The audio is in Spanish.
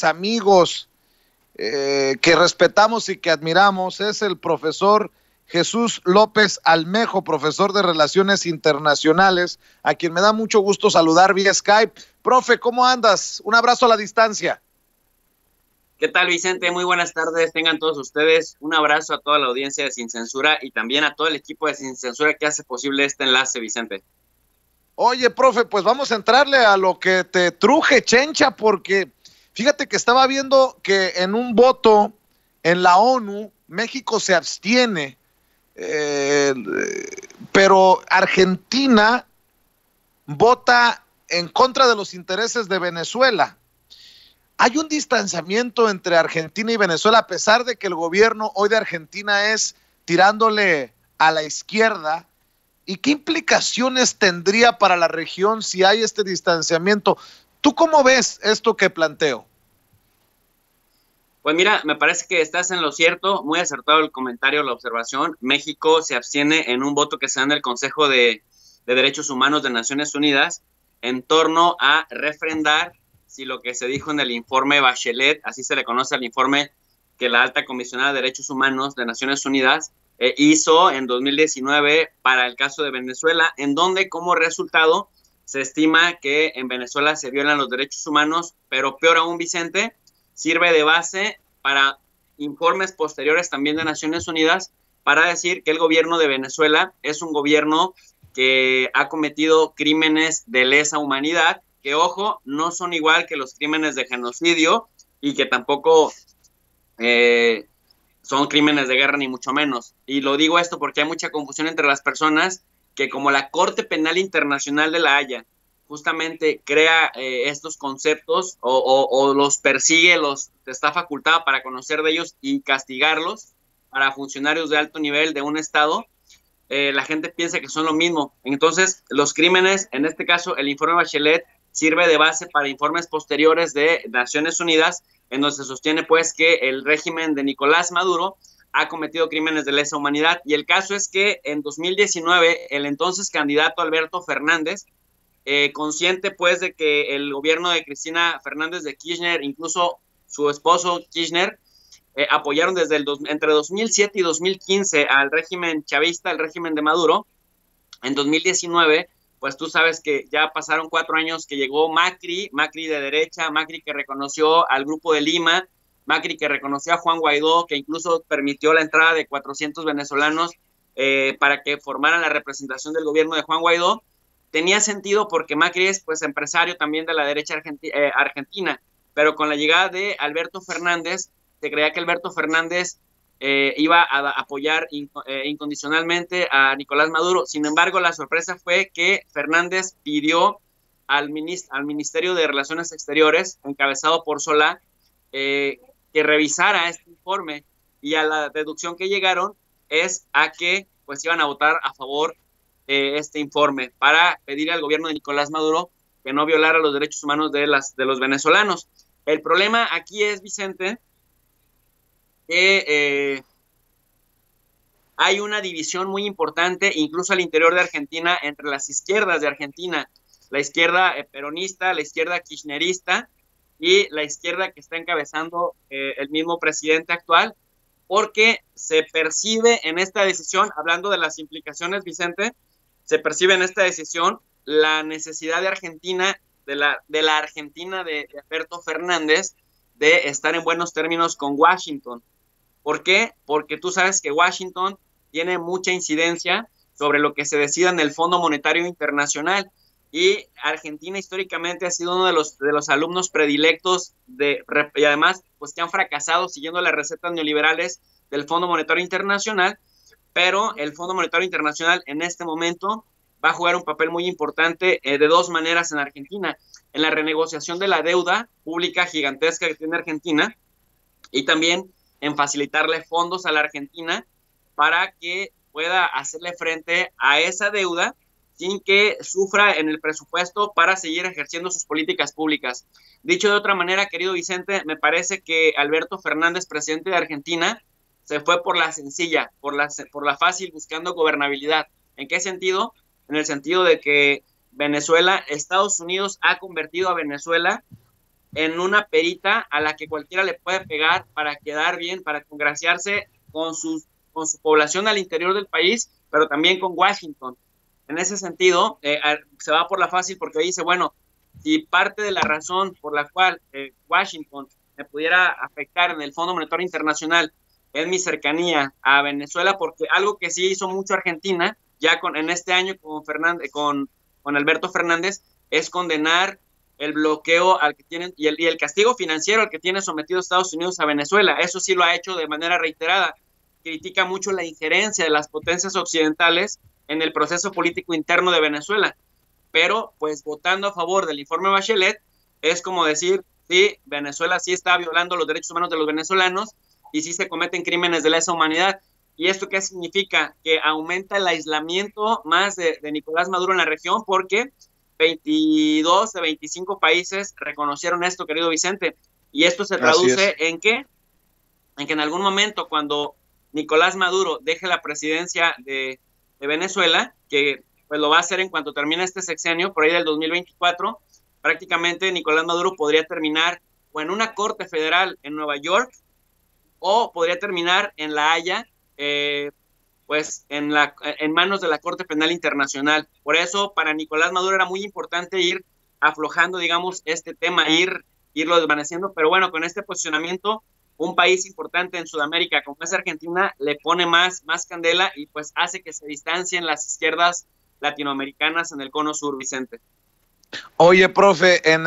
amigos que respetamos y que admiramos es el profesor Jesús López Almejo, profesor de Relaciones Internacionales, a quien me da mucho gusto saludar vía Skype. Profe, ¿cómo andas? Un abrazo a la distancia. ¿Qué tal, Vicente? Muy buenas tardes, tengan todos ustedes. Un abrazo a toda la audiencia de Sin Censura y también a todo el equipo de Sin Censura que hace posible este enlace, Vicente. Oye, profe, pues vamos a entrarle a lo que te truje, chencha, porque fíjate que estaba viendo que en un voto en la ONU, México se abstiene, pero Argentina vota en contra de los intereses de Venezuela. Hay un distanciamiento entre Argentina y Venezuela, a pesar de que el gobierno hoy de Argentina es tirándole a la izquierda. ¿Y qué implicaciones tendría para la región si hay este distanciamiento? ¿Tú cómo ves esto que planteo? Pues mira, me parece que estás en lo cierto, muy acertado el comentario, la observación. México se abstiene en un voto que se da en el Consejo de Derechos Humanos de Naciones Unidas en torno a refrendar si lo que se dijo en el informe Bachelet, así se le conoce al informe que la alta comisionada de Derechos Humanos de Naciones Unidas hizo en 2019 para el caso de Venezuela, en donde como resultado se estima que en Venezuela se violan los derechos humanos, pero peor aún, Vicente, sirve de base para informes posteriores también de Naciones Unidas para decir que el gobierno de Venezuela es un gobierno que ha cometido crímenes de lesa humanidad, que, ojo, no son igual que los crímenes de genocidio y que tampoco son crímenes de guerra, ni mucho menos. Y lo digo esto porque hay mucha confusión entre las personas que, como la Corte Penal Internacional de La Haya justamente crea estos conceptos o los persigue, está facultada para conocer de ellos y castigarlos para funcionarios de alto nivel de un estado, la gente piensa que son lo mismo. Entonces, los crímenes, en este caso, el informe Bachelet sirve de base para informes posteriores de Naciones Unidas, en donde se sostiene pues que el régimen de Nicolás Maduro ha cometido crímenes de lesa humanidad. Y el caso es que en 2019, el entonces candidato Alberto Fernández, consciente pues de que el gobierno de Cristina Fernández de Kirchner, incluso su esposo Kirchner, apoyaron entre 2007 y 2015 al régimen chavista, al régimen de Maduro. En 2019, pues tú sabes que ya pasaron 4 años que llegó Macri de derecha, Macri que reconoció al Grupo de Lima, Macri que reconoció a Juan Guaidó, que incluso permitió la entrada de 400 venezolanos para que formaran la representación del gobierno de Juan Guaidó. Tenía sentido porque Macri es pues empresario también de la derecha argentina, pero con la llegada de Alberto Fernández, se creía que Alberto Fernández iba a apoyar incondicionalmente a Nicolás Maduro. Sin embargo, la sorpresa fue que Fernández pidió al Ministerio de Relaciones Exteriores, encabezado por Solá, que revisara este informe, y a la deducción que llegaron es a que pues iban a votar a favor este informe para pedir al gobierno de Nicolás Maduro que no violara los derechos humanos de los venezolanos. El problema aquí es, Vicente, que hay una división muy importante, incluso al interior de Argentina, entre las izquierdas de Argentina, la izquierda peronista, la izquierda kirchnerista y la izquierda que está encabezando el mismo presidente actual, porque se percibe en esta decisión, hablando de las implicaciones, Vicente, se percibe en esta decisión la necesidad de Argentina, de la Argentina de Alberto Fernández, de estar en buenos términos con Washington. ¿Por qué? Porque tú sabes que Washington tiene mucha incidencia sobre lo que se decida en el Fondo Monetario Internacional, y Argentina históricamente ha sido uno de los alumnos predilectos y además pues que han fracasado siguiendo las recetas neoliberales del Fondo Monetario Internacional, pero el Fondo Monetario Internacional en este momento va a jugar un papel muy importante de dos maneras en Argentina: en la renegociación de la deuda pública gigantesca que tiene Argentina, y también en facilitarle fondos a la Argentina para que pueda hacerle frente a esa deuda sin que sufra en el presupuesto para seguir ejerciendo sus políticas públicas. Dicho de otra manera, querido Vicente, me parece que Alberto Fernández, presidente de Argentina, se fue por la sencilla, por la fácil, buscando gobernabilidad. ¿En qué sentido? En el sentido de que Venezuela, Estados Unidos ha convertido a Venezuela en una perita a la que cualquiera le puede pegar para quedar bien, para congraciarse con su población al interior del país, pero también con Washington. En ese sentido, se va por la fácil porque dice, bueno, si parte de la razón por la cual Washington me pudiera afectar en el Fondo Monetario Internacional es mi cercanía a Venezuela, porque algo que sí hizo mucho Argentina, ya en este año con Alberto Fernández, es condenar el bloqueo al que tienen y el castigo financiero al que tiene sometido Estados Unidos a Venezuela. Eso sí lo ha hecho de manera reiterada. Critica mucho la injerencia de las potencias occidentales en el proceso político interno de Venezuela, pero pues votando a favor del informe Bachelet es como decir, sí, Venezuela sí está violando los derechos humanos de los venezolanos y sí se cometen crímenes de lesa humanidad. ¿Y esto qué significa? Que aumenta el aislamiento más de Nicolás Maduro en la región, porque 22 de 25 países reconocieron esto, querido Vicente. Y esto se traduce ¿en qué? En que en algún momento, cuando Nicolás Maduro deje la presidencia de Venezuela, que pues lo va a hacer en cuanto termine este sexenio, por ahí del 2024, prácticamente Nicolás Maduro podría terminar o en una corte federal en Nueva York, o podría terminar en La Haya, pues en manos de la Corte Penal Internacional. Por eso para Nicolás Maduro era muy importante ir aflojando, digamos, este tema, irlo desvaneciendo, pero bueno, con este posicionamiento, un país importante en Sudamérica como es Argentina le pone más candela y pues hace que se distancien las izquierdas latinoamericanas en el cono sur, Vicente. Oye, profe, en